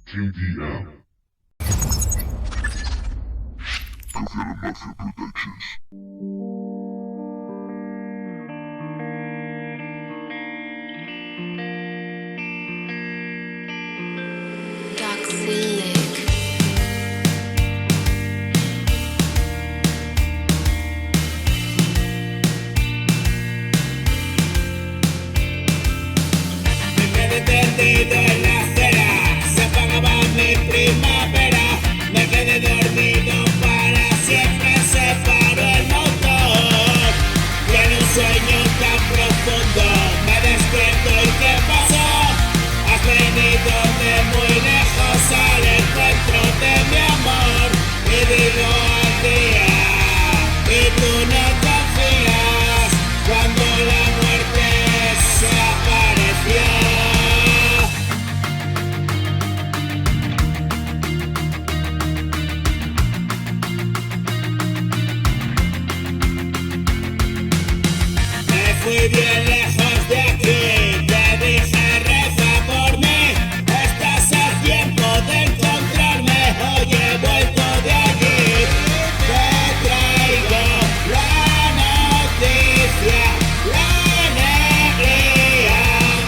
KDM. Confirm Mafia Productions. Toxic. Me quedé tendido en la acera, se apagaba mi primavera. Me quedé dormido para siempre, se paró el motor. Y en un sueño tan profundo me despierto y ¿qué pasó? Has venido de muy lejos al encuentro de mi amor. Y digo al día, y tú no confías cuando la muerte se apareció. Me fui bien lejos de aquí, te dije reza por mí. Estás a tiempo de encontrarme, hoy he vuelto de allí. Te traigo la noticia, la alegría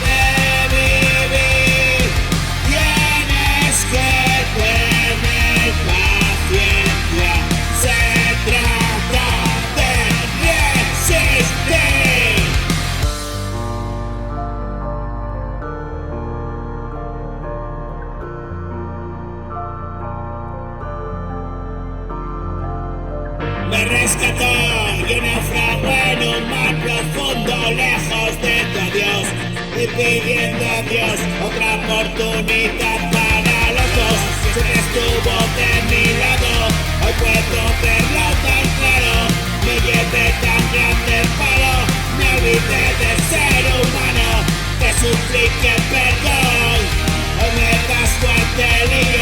de vivir. Tienes que tener paciencia, se trata de resistir. Me rescató y un náufrago en un mar profundo, lejos de tu adiós, y pidiendo a Dios otra oportunidad para los dos. Siempre estuvo de mi lado, hoy puedo verlo tan claro. Me llevé tan grande palo, me olvidé de ser humano, te supliqué perdón. Hoy me das fuerte lío.